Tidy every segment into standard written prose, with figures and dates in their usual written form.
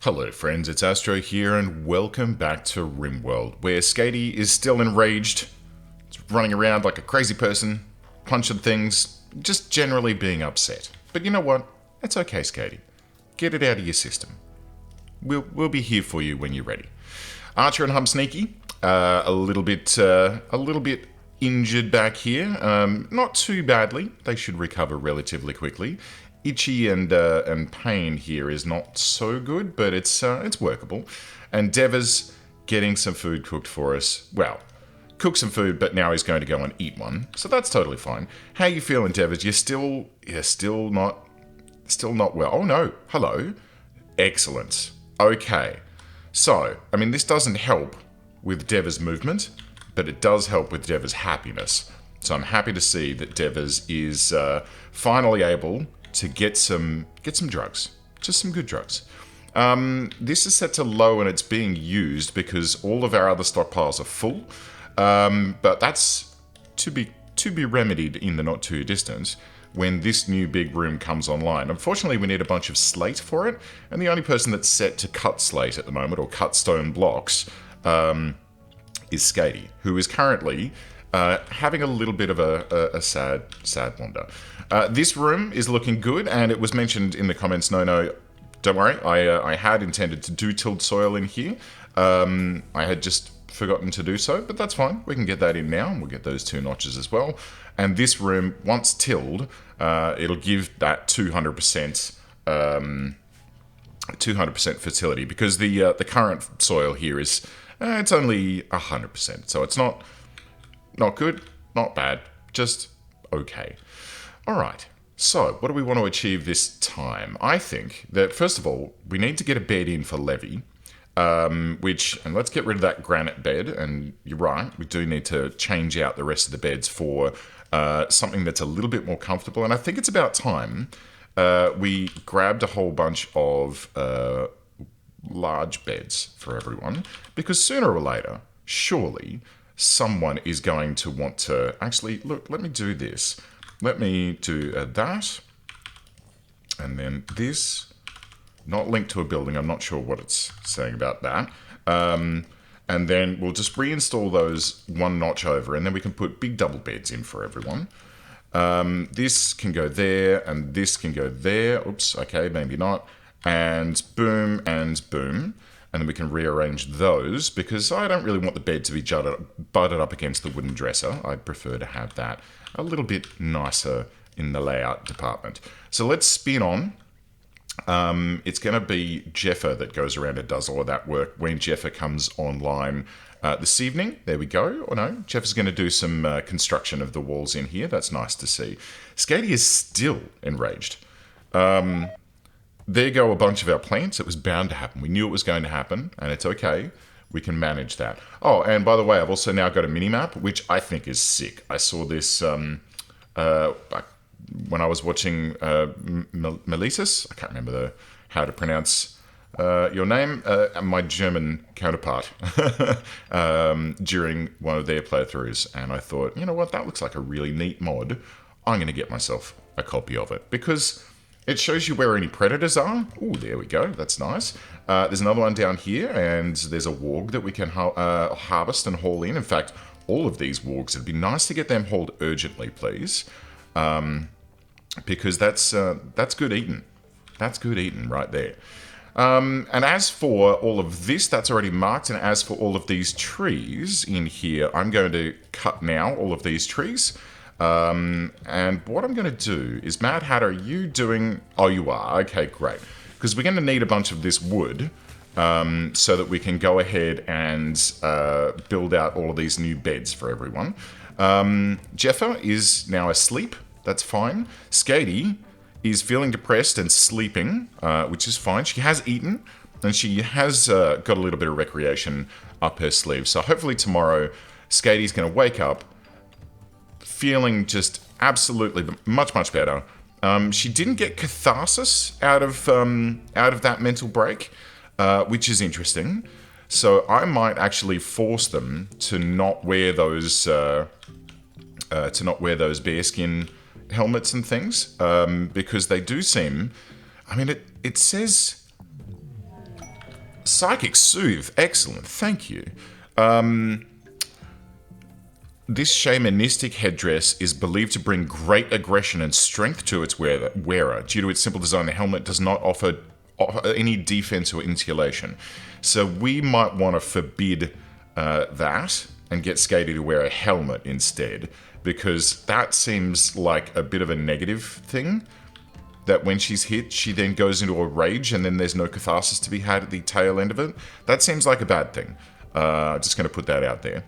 Hello friends, it's Astro here and welcome back to RimWorld, where Skatey is still enraged. It's running around like a crazy person, punching things, just generally being upset. But you know what? It's okay, Skatey. Get it out of your system. We'll be here for you when you're ready. Archer and Hum Sneaky, a little bit injured back here. Not too badly. They should recover relatively quickly. Itchy and Pain here is not so good, but it's workable. And Deva's getting some food cooked for us. Well, cook some food, but now he's going to go and eat one, so that's totally fine. How you feeling, Devas? You're still not well. Oh no, hello. Excellent. Okay. So, I mean, this doesn't help with Deva's movement, but it does help with Deva's happiness. So I'm happy to see that Devas is finally able to get some drugs, just some good drugs. This is set to low and it's being used because all of our other stockpiles are full, but that's to be remedied in the not too distant when this new big room comes online. Unfortunately, we need a bunch of slate for it, and the only person that's set to cut slate at the moment, or cut stone blocks, is Skatey, who is currently having a little bit of a sad wander. This room is looking good, and it was mentioned in the comments, no, don't worry, I had intended to do tilled soil in here. I had just forgotten to do so, but that's fine. We can get that in now, and we'll get those 2 notches as well. And this room, once tilled, it'll give that 200% fertility, because the current soil here is it's only 100%, so it's not good, not bad, just okay. All right. So, what do we want to achieve this time? I think that, first of all, we need to get a bed in for Levy, and let's get rid of that granite bed, and you're right, we do need to change out the rest of the beds for something that's a little bit more comfortable, and I think it's about time we grabbed a whole bunch of large beds for everyone, because sooner or later, surely, someone is going to want to... Actually, look, let me do this. Let me do that, and then this, not linked to a building, I'm not sure what it's saying about that, and then we'll just reinstall those 1 notch over, and then we can put big double beds in for everyone. This can go there, and this can go there, oops, okay, maybe not, and boom, and then we can rearrange those, because I don't really want the bed to be butted up against the wooden dresser. I'd prefer to have that a little bit nicer in the layout department. So let's spin on. It's going to be Jeffer that goes around and does all of that work when Jeffer comes online this evening. There we go. Oh no, Jeffer's going to do some construction of the walls in here. That's nice to see. Skatey is still enraged. There go a bunch of our plants. It was bound to happen. We knew it was going to happen, and it's okay. We can manage that. Oh, and by the way, I've also now got a mini-map, which I think is sick. I saw this when I was watching Melitus. I can't remember how to pronounce your name. My German counterpart during one of their playthroughs. And I thought, you know what, that looks like a really neat mod. I'm going to get myself a copy of it, because it shows you where any predators are. Oh, there we go. That's nice. There's another one down here, and there's a warg that we can harvest and haul in. In fact, all of these wargs, it'd be nice to get them hauled urgently, please. Because that's good eating. That's good eating right there. And as for all of this, that's already marked. And as for all of these trees in here, I'm going to cut now all of these trees. And what I'm going to do is, Mad Hatter, are you doing... Oh, you are. Okay, great. Because we're going to need a bunch of this wood so that we can go ahead and build out all of these new beds for everyone. Jeffer is now asleep. That's fine. Skatey is feeling depressed and sleeping, which is fine. She has eaten, and she has got a little bit of recreation up her sleeve. So hopefully tomorrow, Skatey's going to wake up feeling just absolutely much better. She didn't get catharsis out of that mental break, which is interesting. So I might actually force them to not wear those bearskin helmets and things, because they do seem... I mean, it says Psychic Soothe. Excellent. Thank you. This shamanistic headdress is believed to bring great aggression and strength to its wearer. Due to its simple design, the helmet does not offer any defense or insulation. So we might want to forbid that and get Skady to wear a helmet instead, because that seems like a bit of a negative thing. That when she's hit, she then goes into a rage and then there's no catharsis to be had at the tail end of it. That seems like a bad thing. Just going to put that out there.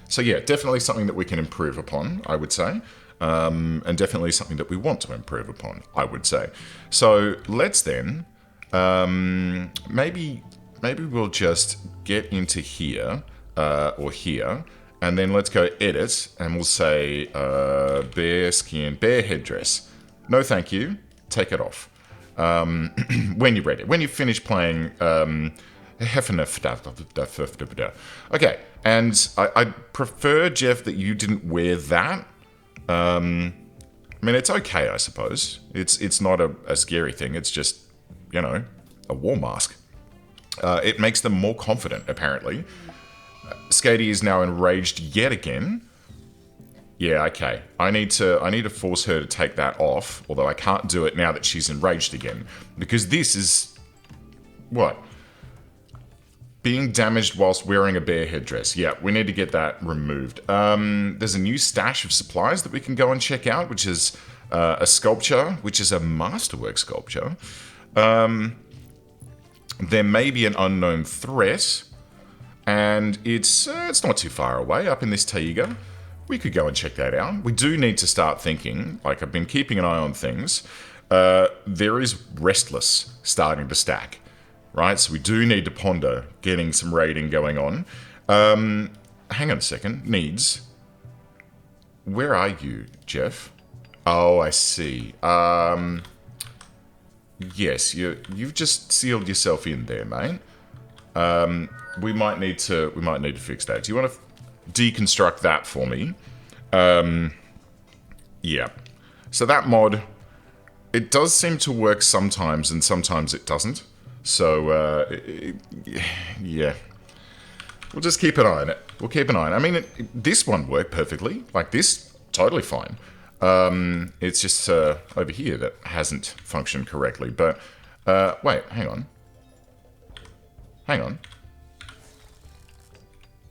So yeah, definitely something that we can improve upon, I would say. And definitely something that we want to improve upon, I would say. So let's then, maybe we'll just get into here, or here, and then let's go edit, and we'll say, bear skin, bear headdress. No thank you, take it off. When you're ready, when you finish playing, okay, and I prefer, Jeff, that you didn't wear that. I mean, it's okay, I suppose. It's not a scary thing. It's just, you know, a war mask. It makes them more confident, apparently. Skady is now enraged yet again. Yeah, okay. I need to force her to take that off, although I can't do it now that she's enraged again, because this is what? Being damaged whilst wearing a bear headdress. Yeah, we need to get that removed. There's a new stash of supplies that we can go and check out, which is a sculpture, which is a masterwork sculpture. There may be an unknown threat, and it's not too far away, up in this taiga. We could go and check that out. We do need to start thinking, like I've been keeping an eye on things. There is Restless starting to stack. Right, so we do need to ponder getting some raiding going on. Hang on a second. Needs. Where are you, Jeff? Oh, I see. Yes, you've just sealed yourself in there, mate. We might need to fix that. Do you want to deconstruct that for me? Yeah. So that mod, it does seem to work sometimes, and sometimes it doesn't. So, yeah. We'll just keep an eye on it. We'll keep an eye on it. I mean, this one worked perfectly. Like this, totally fine. It's just over here that hasn't functioned correctly. But, wait, hang on. Hang on.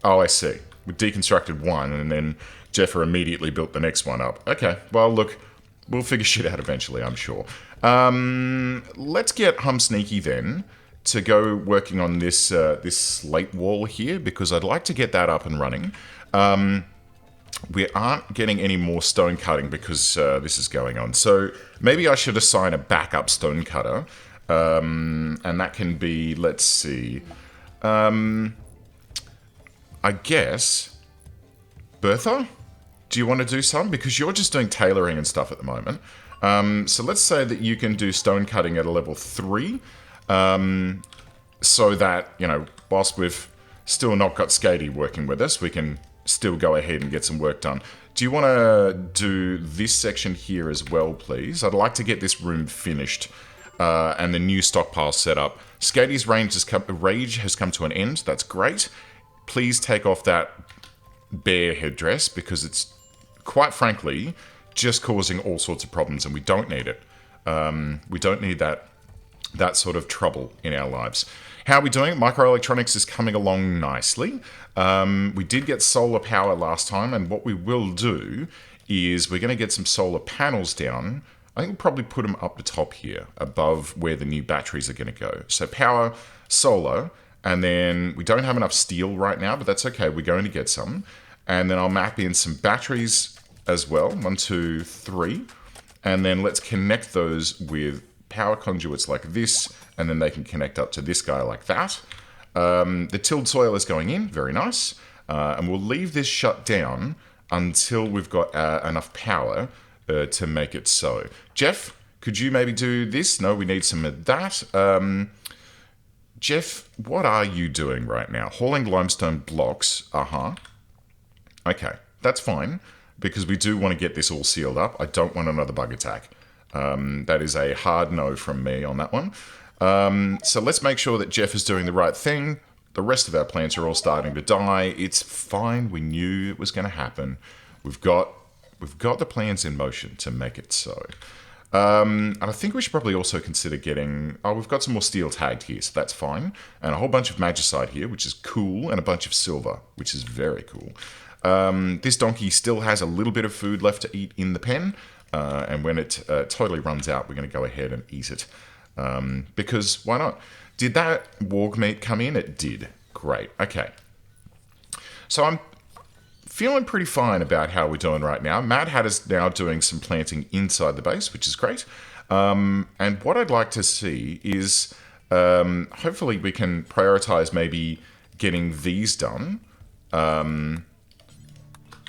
Oh, I see. We deconstructed one, and then Jeffer immediately built the next one up. Okay, well, look, we'll figure shit out eventually, I'm sure. Let's get Sneaky then to go working on this this slate wall here, because I'd like to get that up and running. We aren't getting any more stone cutting because this is going on. So maybe I should assign a backup stone cutter, and that can be, let's see, I guess Bertha. Do you want to do some? Because you're just doing tailoring and stuff at the moment. So let's say that you can do stone cutting at a level 3, so that, you know, whilst we've still not got Skady working with us, we can still go ahead and get some work done. Do you want to do this section here as well, please? I'd like to get this room finished, and the new stockpile set up. Skady's rage has come to an end. That's great. Please take off that bear headdress, because it's, quite frankly, just causing all sorts of problems, and we don't need it. We don't need that sort of trouble in our lives. How are we doing? Microelectronics is coming along nicely. We did get solar power last time, and what we will do is we're going to get some solar panels down. I think we'll probably put them up the top here, above where the new batteries are going to go. So power, solar, and then we don't have enough steel right now, but that's okay. We're going to get some. And then I'll map in some batteries as well. 1, 2, 3. And then let's connect those with power conduits like this, and then they can connect up to this guy like that. The tilled soil is going in, very nice. And we'll leave this shut down until we've got enough power to make it so. Jeff, could you maybe do this? No, we need some of that. Jeff, what are you doing right now? Hauling limestone blocks. Okay, that's fine, because we do want to get this all sealed up. I don't want another bug attack. That is a hard no from me on that one. So let's make sure that Jeff is doing the right thing. The rest of our plants are all starting to die. It's fine. We knew it was going to happen. We've got the plans in motion to make it so. And I think we should probably also consider getting... Oh, we've got some more steel tagged here, so that's fine. And a whole bunch of magicite here, which is cool, and a bunch of silver, which is very cool. This donkey still has a little bit of food left to eat in the pen, and when it totally runs out, we're going to go ahead and eat it. Because why not? Did that warg meat come in? It did. Great. Okay. So I'm feeling pretty fine about how we're doing right now. Mad Hat is now doing some planting inside the base, which is great. And what I'd like to see is hopefully we can prioritize maybe getting these done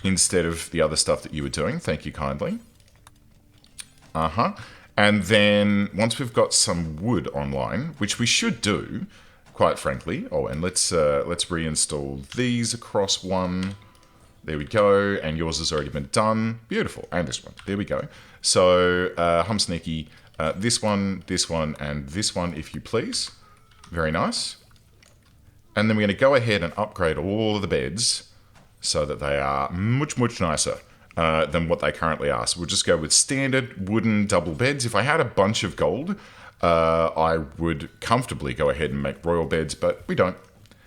instead of the other stuff that you were doing. Thank you kindly. And then once we've got some wood online, which we should do, quite frankly. Oh, and let's reinstall these across one. There we go. And yours has already been done. Beautiful. And this one. There we go. So Sneaky, this one, and this one, if you please. Very nice. And then we're going to go ahead and upgrade all of the beds so that they are much, much nicer than what they currently are. So we'll just go with standard wooden double beds. If I had a bunch of gold, I would comfortably go ahead and make royal beds, but we don't.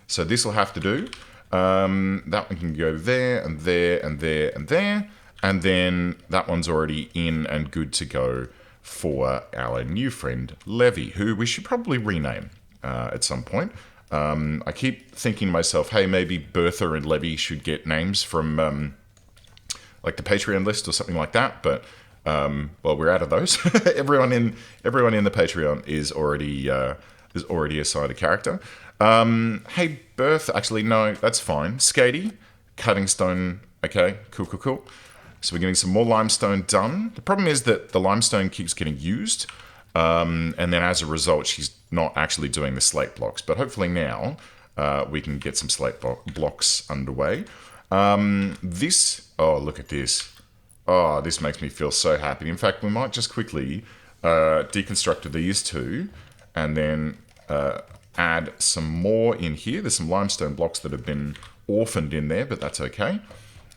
So this will have to do. That one can go there, and there, and there, and there. And then that one's already in and good to go for our new friend, Levy, who we should probably rename at some point. I keep thinking to myself, hey, maybe Bertha and Levy should get names from... like the Patreon list or something like that, but well, we're out of those. everyone in the Patreon is already assigned a character. Hey, Berth, actually no, that's fine. Skatey, cutting stone. Okay, cool. So we're getting some more limestone done. The problem is that the limestone keeps getting used, and then as a result, she's not actually doing the slate blocks. But hopefully now we can get some slate blocks underway. Oh, look at this. Oh, this makes me feel so happy. In fact, we might just quickly deconstruct these two and then add some more in here. There's some limestone blocks that have been orphaned in there, but that's okay.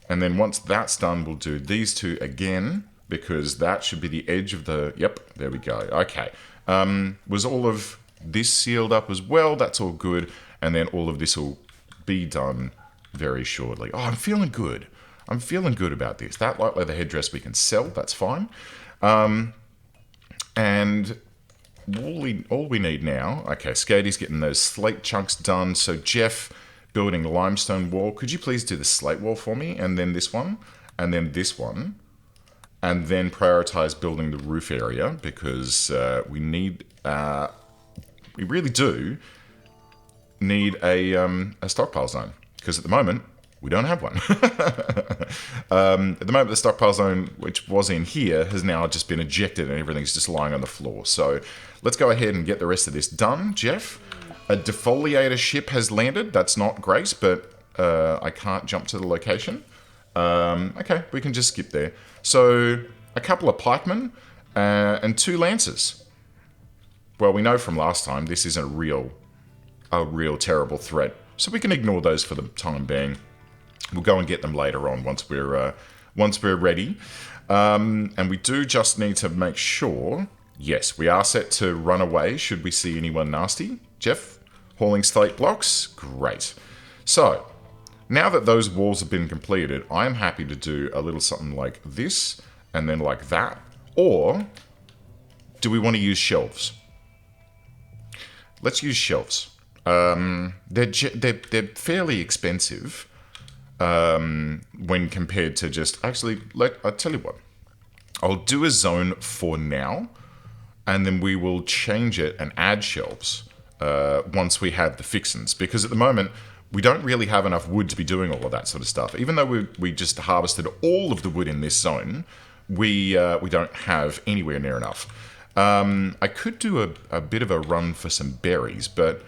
And then once that's done, we'll do these two again, because that should be the edge of the... Yep, there we go. Okay. Was all of this sealed up as well? That's all good. And then all of this will be done very shortly. Oh, I'm feeling good. I'm feeling good about this. That light leather headdress we can sell. That's fine. And all we need now... Okay, Skatey's getting those slate chunks done. So Jeff, building the limestone wall. Could you please do the slate wall for me? And then this one. And then this one. And then prioritize building the roof area, because we need... we really do need a stockpile zone. Because at the moment, we don't have one. At the moment, the stockpile zone, which was in here, has now just been ejected and everything's just lying on the floor. So let's go ahead and get the rest of this done, Jeff. A defoliator ship has landed. That's not great, but I can't jump to the location. Okay, we can just skip there. So a couple of pikemen and 2 lancers. Well, we know from last time this isn't a real terrible threat. So we can ignore those for the time being. We'll go and get them later on once we're ready. And we do just need to make sure, yes, we are set to run away should we see anyone nasty. Jeff, hauling slate blocks, great. So now that those walls have been completed, I'm happy to do a little something like this and then like that. Or do we want to use shelves? Let's use shelves. They're fairly expensive when compared to just... Actually, I'll tell you what. I'll do a zone for now, and then we will change it and add shelves once we have the fixins. Because at the moment, we don't really have enough wood to be doing all of that sort of stuff. Even though we just harvested all of the wood in this zone, we don't have anywhere near enough. I could do a bit of a run for some berries, but...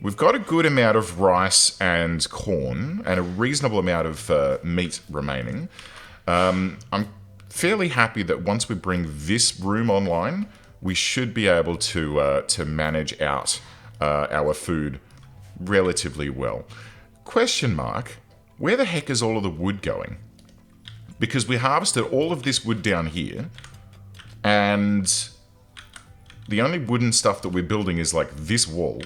We've got a good amount of rice and corn and a reasonable amount of meat remaining. I'm fairly happy that once we bring this room online, we should be able to manage out our food relatively well. Question mark, where the heck is all of the wood going? Because we harvested all of this wood down here, and the only wooden stuff that we're building is like this wall.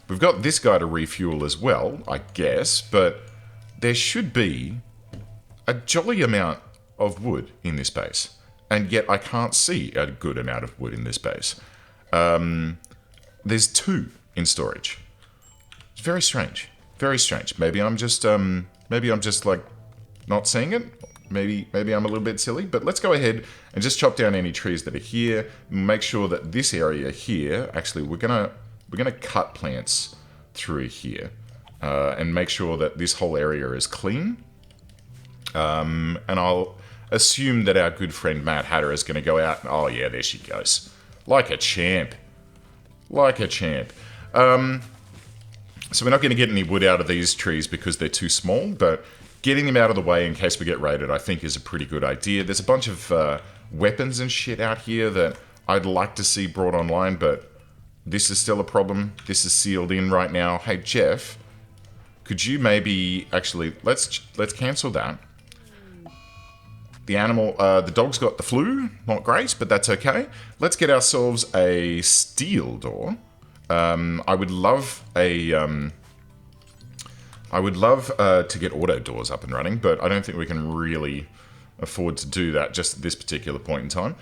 We've got this guy to refuel as well, I guess, but there should be a jolly amount of wood in this base. And yet I can't see a good amount of wood in this base. There's 2 in storage. It's very strange. Very strange. Maybe I'm just like not seeing it. Maybe I'm a little bit silly. But let's go ahead and just chop down any trees that are here. Make sure that this area here, actually, we're gonna cut plants through here and make sure that this whole area is clean. And I'll assume that our good friend Mad Hatter is going to go out. Oh yeah, there she goes. Like a champ. Like a champ. So we're not going to get any wood out of these trees because they're too small, but getting them out of the way in case we get raided, I think, is a pretty good idea. There's a bunch of weapons and shit out here that I'd like to see brought online, but this is still a problem. This is sealed in right now. Hey, Jeff, could you maybe... Actually, let's cancel that. The animal, the dog's got the flu. Not great, but that's okay. Let's get ourselves a steel door. I would love to get auto doors up and running, but I don't think we can really afford to do that just at this particular point in time.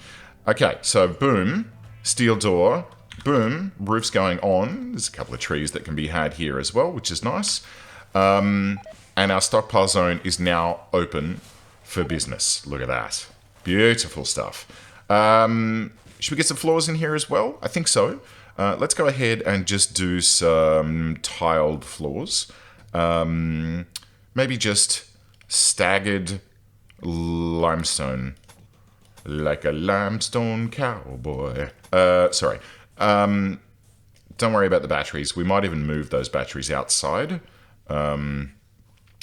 Okay, so boom, steel door, boom, roof's going on. There's a couple of trees that can be had here as well, which is nice. And our stockpile zone is now open for business. Look at that. Beautiful stuff. Should we get some floors in here as well? I think so. Let's go ahead and just do some tiled floors. Maybe just staggered limestone. Like a limestone cowboy. Sorry. Don't worry about the batteries. We might even move those batteries outside.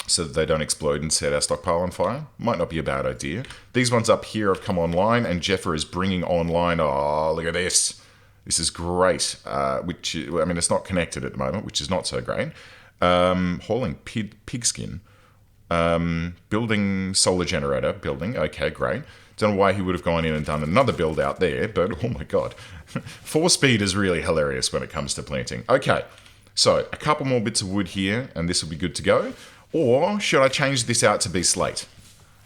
So that they don't explode and set our stockpile on fire. Might not be a bad idea. These ones up here have come online, and Jeffer is bringing online... Oh, look at this. This is great. Which, I mean, it's not connected at the moment, which is not so great. Hauling pigskin. Building solar generator. Building. Okay, great. Don't know why he would have gone in and done another build out there, but oh my god. 4-speed is really hilarious when it comes to planting. Okay, so a couple more bits of wood here, and this will be good to go. Or should I change this out to be slate?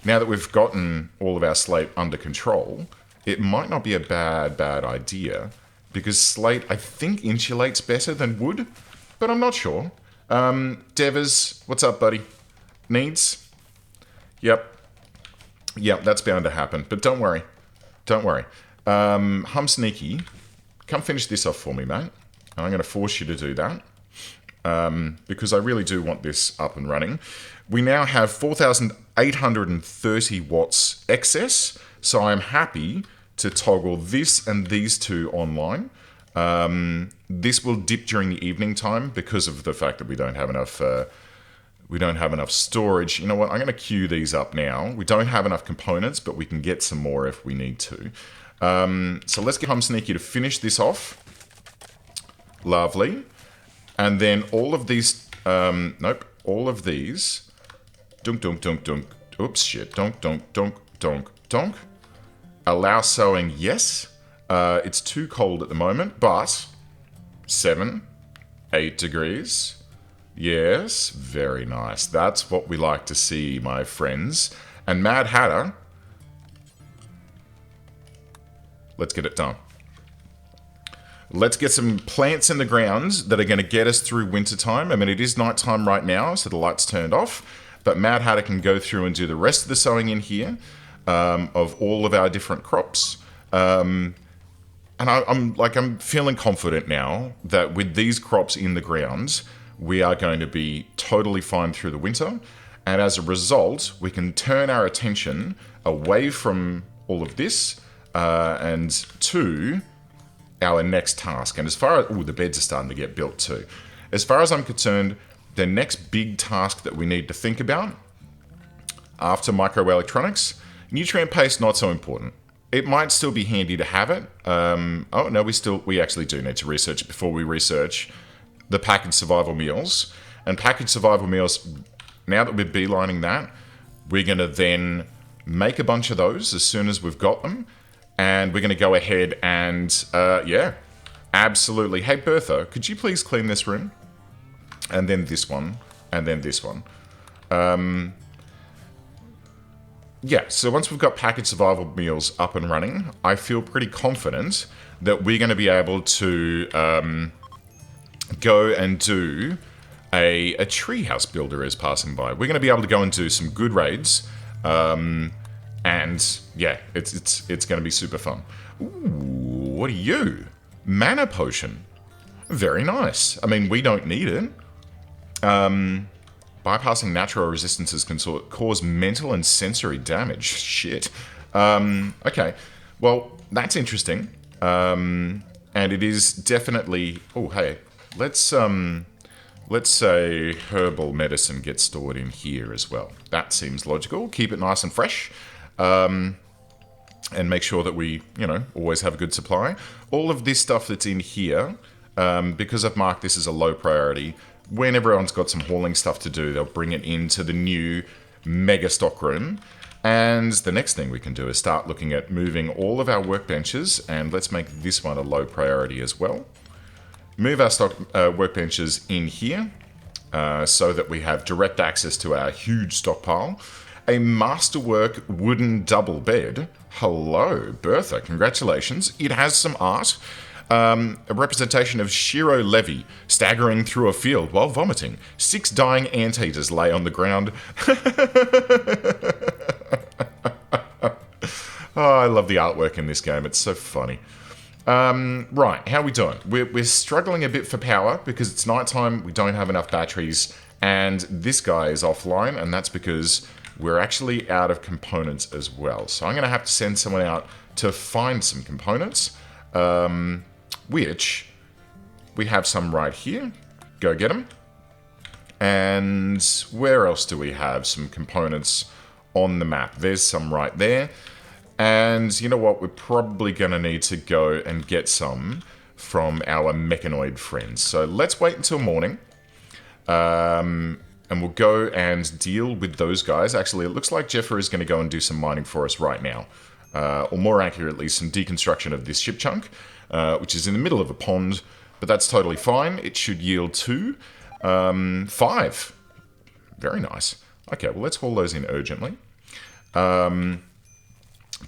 Now that we've gotten all of our slate under control, it might not be a bad idea, because slate, I think, insulates better than wood, but I'm not sure. Devers, what's up, buddy? Needs? Yep, that's bound to happen, but don't worry. Hum Sneaky, come finish this off for me, mate. I'm going to force you to do that. Because I really do want this up and running. We now have 4,830 watts excess, so I'm happy to toggle this and these 2 online. This will dip during the evening time because of the fact that we don't have enough storage. You know what? I'm going to queue these up now. We don't have enough components, but we can get some more if we need to. So let's get Hum Sneaky to finish this off. Lovely. And then all of these, all of these, dunk, dunk, dunk, dunk, oops, shit, dunk, dunk, dunk, dunk, dunk. Allow sewing, yes. It's too cold at the moment, but 7, 8 degrees. Yes, very nice. That's what we like to see, my friends. And Mad Hatter, let's get it done. Let's get some plants in the ground that are going to get us through wintertime. I mean, it is nighttime right now, so the light's turned off. But Mad Hatter can go through and do the rest of the sowing in here of all of our different crops. And I'm feeling confident now that with these crops in the ground, we are going to be totally fine through the winter. And as a result, we can turn our attention away from all of this and to our next task. And as far as... the beds are starting to get built too. As far as I'm concerned, the next big task that we need to think about after microelectronics, nutrient paste, not so important. it might still be handy to have it. Oh no, we actually do need to research it before we research the packaged survival meals. And packaged survival meals, now that we're beelining that, we're going to then make a bunch of those as soon as we've got them. And we're going to go ahead and, yeah, absolutely. Hey, Bertha, could you please clean this room? And then this one, and then this one. Yeah, so once we've got packaged survival meals up and running, I feel pretty confident that we're going to be able to go and do a treehouse builder is passing by. We're going to be able to go and do some good raids. And yeah, it's going to be super fun. Ooh, what are you? Mana potion. Very nice. I mean, we don't need it. Bypassing natural resistances can cause mental and sensory damage. Shit. Okay. Well, that's interesting. And it is definitely... Oh, hey. Let's say herbal medicine gets stored in here as well. That seems logical. Keep it nice and fresh. And make sure that we, always have a good supply. All of this stuff that's in here, because I've marked this as a low priority, when everyone's got some hauling stuff to do, they'll bring it into the new mega stock room. And the next thing we can do is start looking at moving all of our workbenches, and let's make this one a low priority as well. Move our stock workbenches in here so that we have direct access to our huge stockpile. A masterwork wooden double bed. Hello, Bertha. Congratulations. It has some art. A representation of Shiro Levy staggering through a field while vomiting. 6 dying anteaters lay on the ground. Oh, I love the artwork in this game. It's so funny. Right, how are we doing? We're struggling a bit for power because it's nighttime, we don't have enough batteries, and this guy is offline, and that's because we're actually out of components as well. So I'm going to have to send someone out to find some components, which we have some right here. Go get them. And where else do we have some components on the map? There's some right there. And you know what? We're probably going to need to go and get some from our mechanoid friends. So let's wait until morning. And we'll go and deal with those guys. Actually, it looks like Jeffer is going to go and do some mining for us right now. Or more accurately, some deconstruction of this ship chunk, which is in the middle of a pond. But that's totally fine. It should yield 2. 5. Very nice. Okay, well, let's haul those in urgently.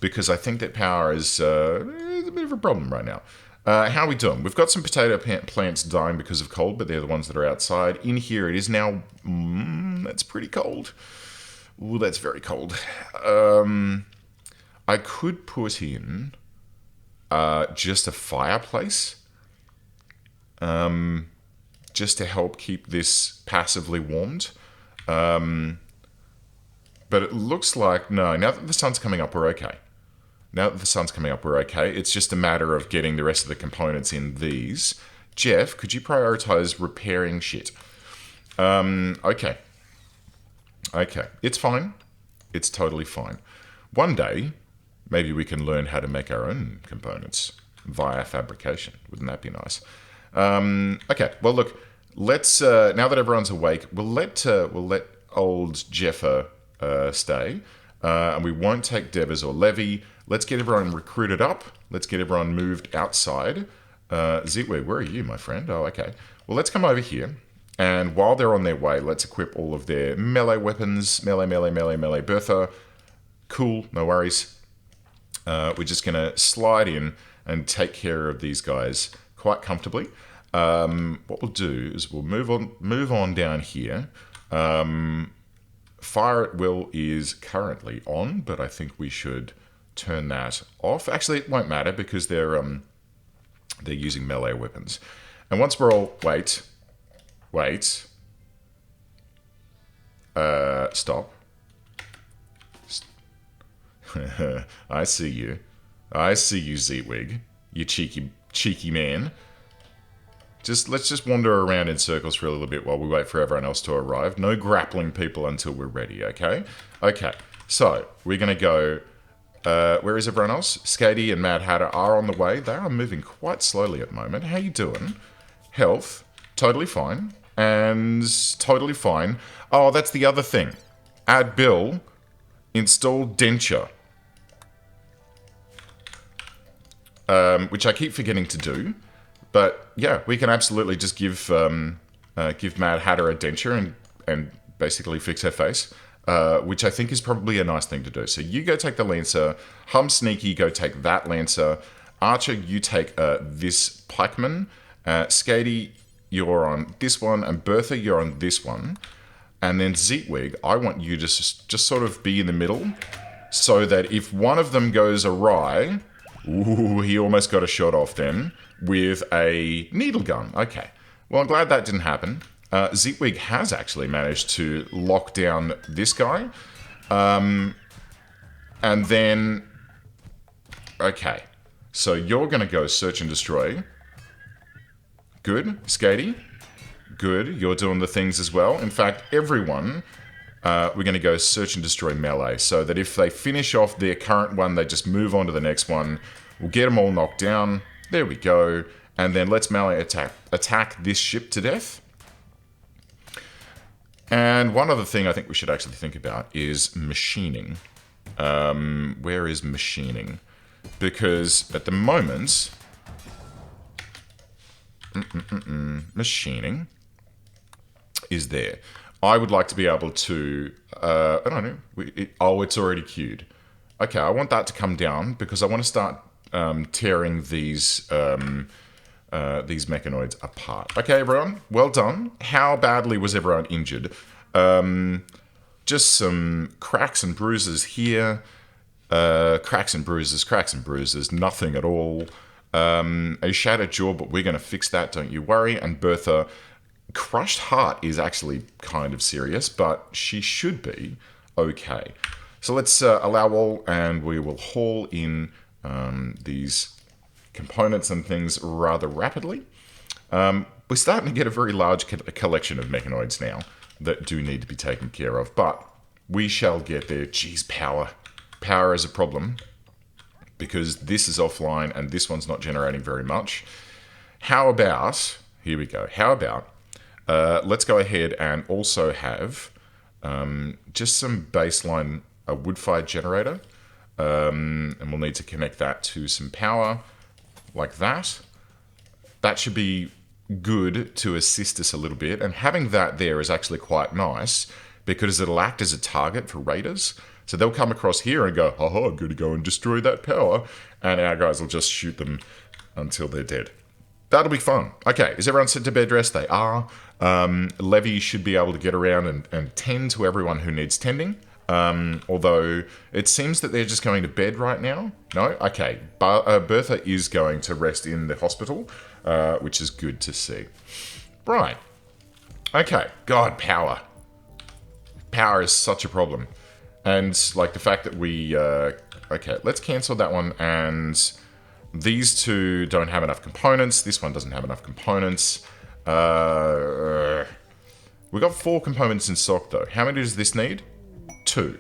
Because I think that power is a bit of a problem right now. How are we doing? We've got some potato plants dying because of cold, but they're the ones that are outside. In here, it is now... that's pretty cold. Ooh, that's very cold. I could put in just a fireplace. Just to help keep this passively warmed. But it looks like... No, now that the sun's coming up, we're okay. Now that the sun's coming up, we're okay. It's just a matter of getting the rest of the components in these. Jeff, could you prioritize repairing shit? Okay. Okay. It's fine. It's totally fine. One day, maybe we can learn how to make our own components via fabrication. Wouldn't that be nice? Okay. Well, look. Let's now that everyone's awake, we'll let old Jeffer stay, and we won't take Devers or Levy. Let's get everyone recruited up. Let's get everyone moved outside. Zitwe, where are you, my friend? Oh, okay. Well, let's come over here. And while they're on their way, let's equip all of their melee weapons. Melee, melee, melee, melee. Bertha. Cool, no worries. We're just going to slide in and take care of these guys quite comfortably. What we'll do is we'll move on down here. Fire at will is currently on, but I think we should turn that off. Actually, it won't matter because they're using melee weapons. And once we're all... Wait. Stop. I see you. I see you, Zeetwig. You cheeky man. Let's just wander around in circles for a little bit while we wait for everyone else to arrive. No grappling people until we're ready, okay? Okay, so we're going to go Where is everyone else? Skady and Mad Hatter are on the way. They are moving quite slowly at the moment. How you doing? Health, totally fine. And totally fine. Oh, that's the other thing. Add bill, install denture. Which I keep forgetting to do. But yeah, we can absolutely just give Mad Hatter a denture and basically fix her face. Which I think is probably a nice thing to do. So you go take the Lancer, Sneaky, go take that Lancer, Archer, you take this Pikeman, Skady, you're on this one, and Bertha, you're on this one. And then Zeetwig, I want you to just sort of be in the middle, so that if one of them goes awry, ooh, he almost got a shot off then, with a needle gun. Okay, well, I'm glad that didn't happen. Zeetwig has actually managed to lock down this guy. And then... Okay. So you're going to go search and destroy. Good. Skady. Good. You're doing the things as well. In fact, everyone, we're going to go search and destroy melee. So that if they finish off their current one, they just move on to the next one. We'll get them all knocked down. There we go. And then let's melee attack this ship to death. And one other thing I think we should actually think about is machining. Where is machining? Because at the moment... machining is there. I would like to be able to... I don't know. It's already queued. Okay, I want that to come down because I want to start tearing these mechanoids apart. Okay, everyone, well done. How badly was everyone injured? Just some cracks and bruises here. Cracks and bruises, nothing at all. A shattered jaw, but we're going to fix that, don't you worry. And Bertha, crushed heart is actually kind of serious, but she should be okay. So let's allow all, and we will haul in these components and things rather rapidly. We're starting to get a very large collection of mechanoids now that do need to be taken care of, but we shall get there. Geez, power. Power is a problem because this is offline and this one's not generating very much. How about, here we go, how about, let's go ahead and also have just some baseline, a wood-fired generator, and we'll need to connect that to some power. Like that. That should be good to assist us a little bit. And having that there is actually quite nice because it'll act as a target for raiders. So they'll come across here and go, haha, I'm going to go and destroy that power. And our guys will just shoot them until they're dead. That'll be fun. Okay, is everyone set to bed rest? They are. Levy should be able to get around and tend to everyone who needs tending. Although it seems that they're just going to bed right now. No? Okay. Bertha is going to rest in the hospital, which is good to see. Right. Okay. God, power. Power is such a problem. And, like, the fact that we... okay, let's cancel that one. And these two don't have enough components. This one doesn't have enough components. We got 4 components in stock, though. How many does this need? 2.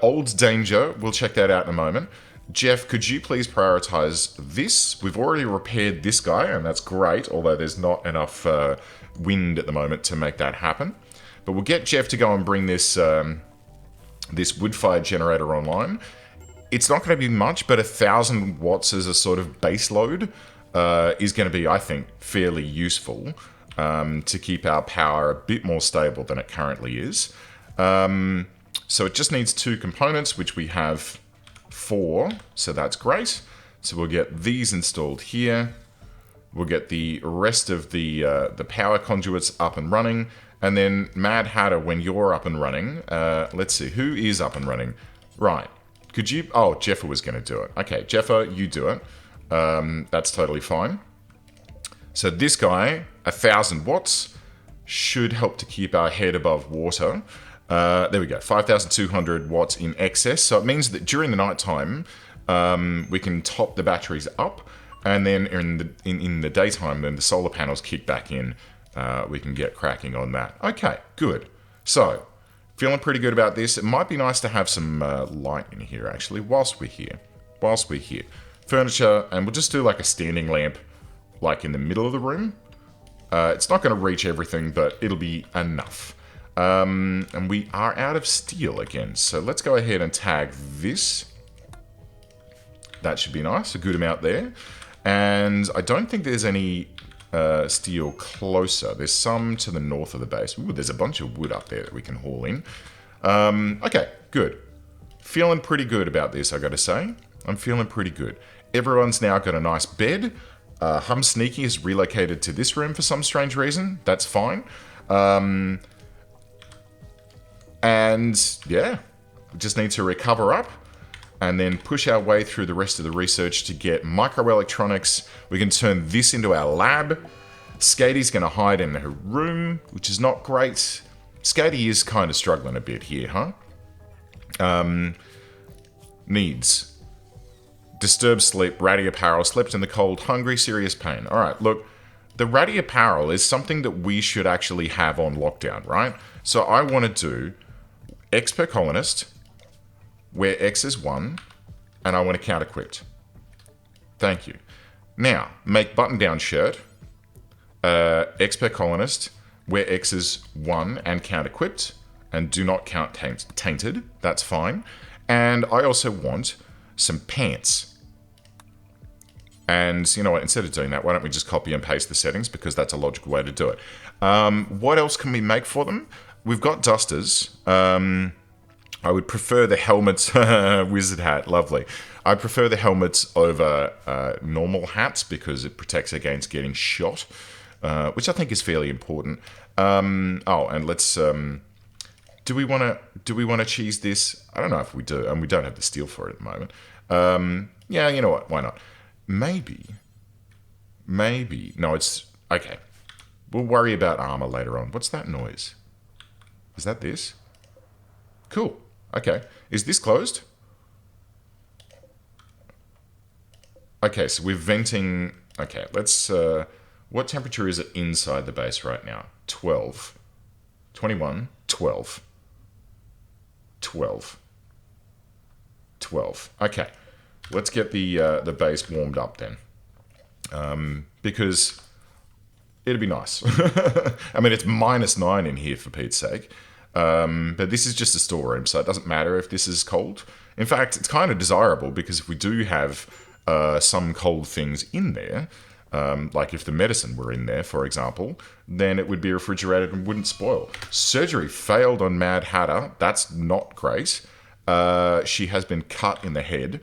Old Danger, we'll check that out in a moment. Jeff, could you please prioritize this? We've already repaired this guy, and that's great, although there's not enough wind at the moment to make that happen. But we'll get Jeff to go and bring this this wood-fired generator online. It's not going to be much, but 1,000 watts as a sort of base load is going to be, I think, fairly useful to keep our power a bit more stable than it currently is. So it just needs 2 components, which we have 4, so that's great. So we'll get these installed here. We'll get the rest of the power conduits up and running. And then Mad Hatter, when you're up and running, let's see, who is up and running? Right. Could you... Oh, Jeffa was going to do it. Okay, Jeffa, you do it. That's totally fine. So this guy, 1,000 watts, should help to keep our head above water. There we go, 5,200 watts in excess. So it means that during the nighttime, we can top the batteries up, and then in the daytime, then the solar panels kick back in. We can get cracking on that. Okay, good. So Feeling pretty good about this. It might be nice to have some light in here, actually, whilst we're here. Furniture, and we'll just do like a standing lamp, like in the middle of the room. It's not going to reach everything, but it'll be enough. And we are out of steel again, so let's go ahead and tag this. That should be nice, a good amount there. And I don't think there's any steel closer. There's some to the north of the base. Ooh, there's a bunch of wood up there that we can haul in. Okay, good. Feeling pretty good about this, I gotta say. I'm feeling pretty good. Everyone's now got a nice bed. Hum Sneaky is relocated to this room for some strange reason. That's fine. And yeah, we just need to recover up and then push our way through the rest of the research to get microelectronics. We can turn this into our lab. Skatey's going to hide in her room, which is not great. Skatey is kind of struggling a bit here, huh? Needs. Disturbed sleep, ratty apparel, slept in the cold, hungry, serious pain. All right, look, the ratty apparel is something that we should actually have on lockdown, right? So I want to do X per colonist, where X is 1, and I want to count equipped. Thank you. Now, make button-down shirt, X per colonist, where X is 1 and count equipped, and do not count tainted. That's fine. And I also want some pants. And you know what, instead of doing that, why don't we just copy and paste the settings, because that's a logical way to do it. What else can we make for them? We've got dusters. I would prefer the helmets. Wizard hat, lovely. I prefer the helmets over normal hats because it protects against getting shot, which I think is fairly important. Oh, and let's. Do we want to cheese this? I don't know if we do, and we don't have the steel for it at the moment. Yeah, you know what? Why not? Maybe. No, it's okay. We'll worry about armor later on. What's that noise? Is that this? Cool. Okay. Is this closed? Okay, so we're venting. Okay, let's. What temperature is it inside the base right now? 12. 21. 12. 12. 12. Okay. Let's get the base warmed up then. Because it'd be nice. I mean, it's -9 in here for Pete's sake. But this is just a storeroom, so it doesn't matter if this is cold. In fact, it's kind of desirable because if we do have some cold things in there, like if the medicine were in there, for example, then it would be refrigerated and wouldn't spoil. Surgery failed on Mad Hatter. That's not great. She has been cut in the head.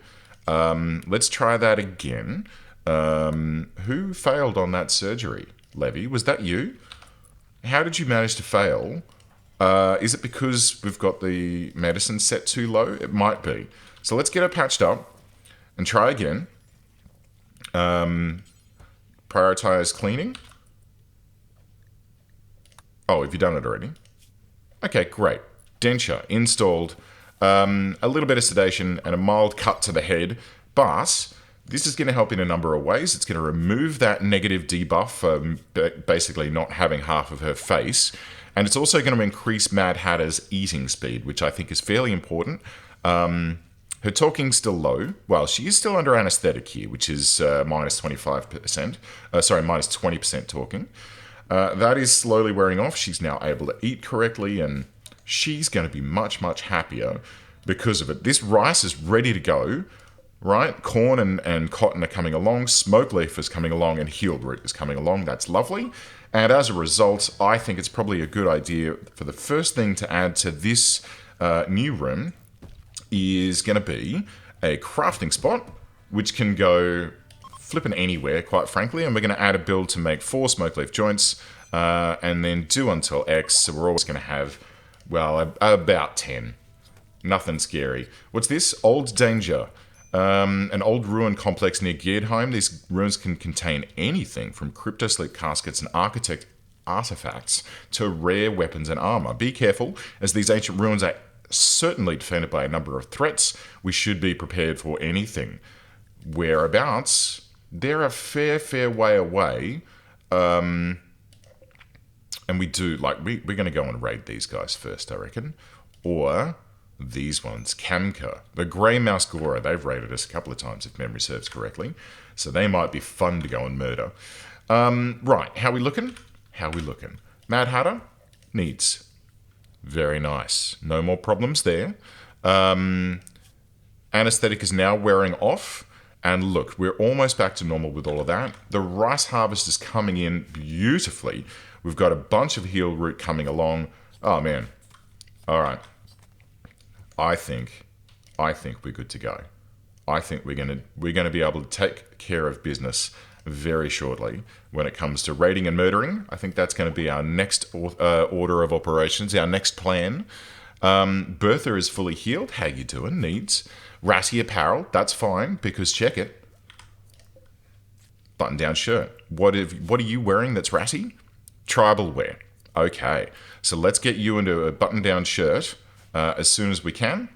Let's try that again. Who failed on that surgery? Levy, was that you? How did you manage to fail? Is it because we've got the medicine set too low? It might be. So let's get her patched up and try again. Prioritize cleaning. Oh, have you done it already? Okay, great. Denture installed. A little bit of sedation and a mild cut to the head, but this is going to help in a number of ways. It's going to remove that negative debuff for basically not having half of her face, and it's also going to increase Mad Hatter's eating speed, which I think is fairly important. Her talking's still low. Well, she is still under anesthetic here, which is minus 25%. Minus 20% talking. That is slowly wearing off. She's now able to eat correctly, and she's going to be much, much happier because of it. This rice is ready to go, right? Corn and cotton are coming along. Smoke leaf is coming along, and healed root is coming along. That's lovely. And as a result, I think it's probably a good idea for the first thing to add to this new room is going to be a crafting spot, which can go flipping anywhere, quite frankly. And we're going to add a build to make 4 smoke leaf joints and then do until X. So we're always going to have, well, about 10. Nothing scary. What's this? Old Danger. An old ruin complex near Geardheim. These ruins can contain anything from cryptosleep caskets and architect artifacts to rare weapons and armor. Be careful, as these ancient ruins are certainly defended by a number of threats. We should be prepared for anything. Whereabouts? They're a fair way away. And we do, like, we're going to go and raid these guys first, I reckon. or these ones, Kamka, the Grey Mouse Gora. They've raided us a couple of times, if memory serves correctly. So they might be fun to go and murder. Right, how we looking? Mad Hatter? Needs. Very nice. No more problems there. Anesthetic is now wearing off. And look, we're almost back to normal with all of that. The rice harvest is coming in beautifully. We've got a bunch of heal root coming along. Oh, man. All right. I think we're good to go. I think we're gonna be able to take care of business very shortly when it comes to raiding and murdering. I think that's going to be our next order of operations, our next plan. Bertha is fully healed. How you doing? Needs. Ratty apparel. That's fine because check it. Button-down shirt. What are you wearing that's ratty? Tribal wear. Okay. So let's get you into a button-down shirt as soon as we can.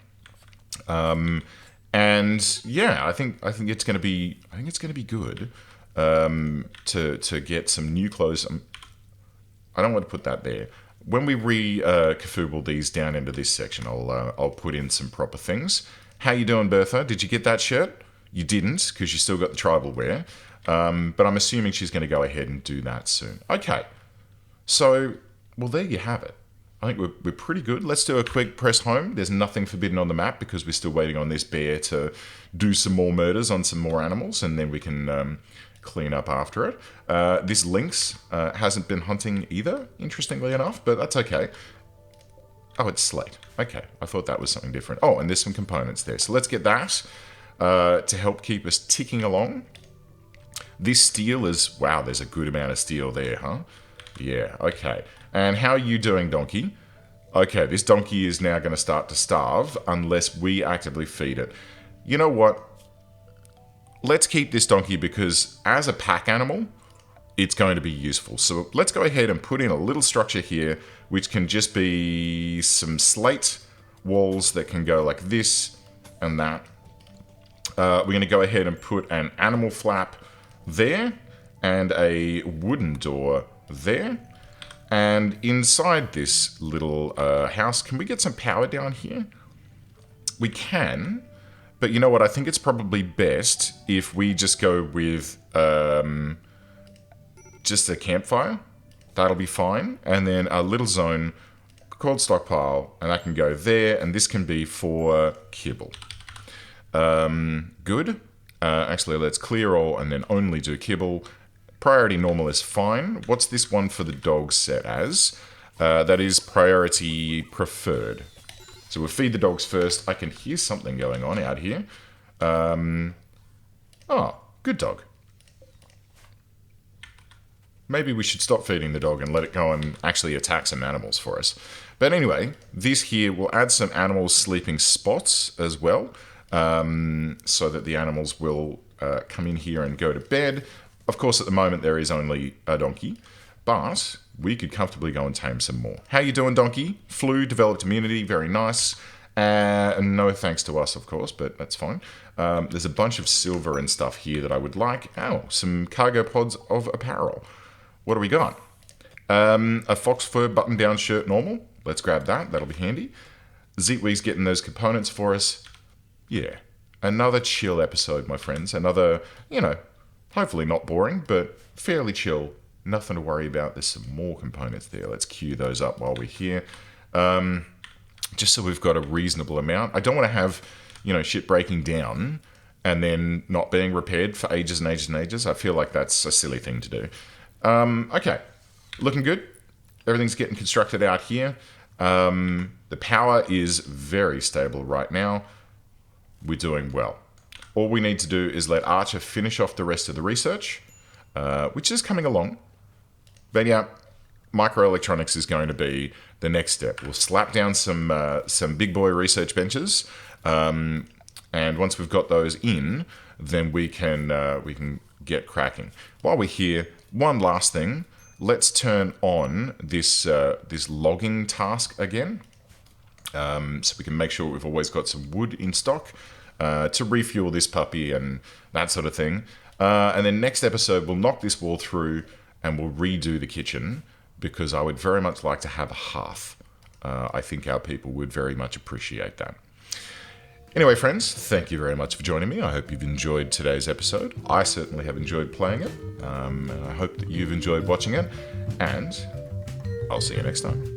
And yeah, I think it's going to be good to get some new clothes. I don't want to put that there. When we Cthulhu these down into this section, I'll put in some proper things. How you doing, Bertha? Did you get that shirt? You didn't, because you still got the tribal wear. But I'm assuming she's going to go ahead and do that soon. Okay. So, well, there you have it. I think we're pretty good. Let's do a quick press home. There's nothing forbidden on the map because we're still waiting on this bear to do some more murders on some more animals, and then we can clean up after it. This lynx hasn't been hunting either, interestingly enough, but that's okay. Oh, it's slate. Okay, I thought that was something different. Oh, and there's some components there. So let's get that to help keep us ticking along. This steel is... Wow, there's a good amount of steel there, huh? Yeah, okay. And how are you doing, donkey? Okay, this donkey is now going to start to starve unless we actively feed it. You know what? Let's keep this donkey because as a pack animal, it's going to be useful. So let's go ahead and put in a little structure here, which can just be some slate walls that can go like this and that. We're going to go ahead and put an animal flap there and a wooden door there. And inside this little house, can we get some power down here? We can, but you know what? I think it's probably best if we just go with just a campfire. That'll be fine. And then a little zone called stockpile, and that can go there, and this can be for kibble. Good. Actually, let's clear all and then only do kibble. Priority normal is fine. What's this one for the dogs set as? That is priority preferred. So we'll feed the dogs first. I can hear something going on out here. Oh, good dog. Maybe we should stop feeding the dog and let it go and actually attack some animals for us. But anyway, this here will add some animal sleeping spots as well, so that the animals will come in here and go to bed. Of course, at the moment, there is only a donkey, but we could comfortably go and tame some more. How you doing, donkey? Flu, developed immunity, very nice. And no thanks to us, of course, but that's fine. There's a bunch of silver and stuff here that I would like. Oh, some cargo pods of apparel. What do we got? A fox fur button-down shirt normal. Let's grab that. That'll be handy. Zitwee's getting those components for us. Yeah. Another chill episode, my friends. Another, hopefully not boring, but fairly chill. Nothing to worry about. There's some more components there. Let's queue those up while we're here. Just so we've got a reasonable amount. I don't want to have, shit breaking down and then not being repaired for ages and ages and ages. I feel like that's a silly thing to do. Okay. Looking good. Everything's getting constructed out here. The power is very stable right now. We're doing well. All we need to do is let Archer finish off the rest of the research, which is coming along. But yeah, microelectronics is going to be the next step. We'll slap down some big boy research benches, and once we've got those in, then we can get cracking. While we're here, one last thing. Let's turn on this logging task again, so we can make sure we've always got some wood in stock to refuel this puppy and that sort of thing. And then next episode, we'll knock this wall through and we'll redo the kitchen because I would very much like to have a hearth I think our people would very much appreciate that. Anyway, friends, thank you very much for joining me. I hope you've enjoyed today's episode. I certainly have enjoyed playing it. And I hope that you've enjoyed watching it. And I'll see you next time.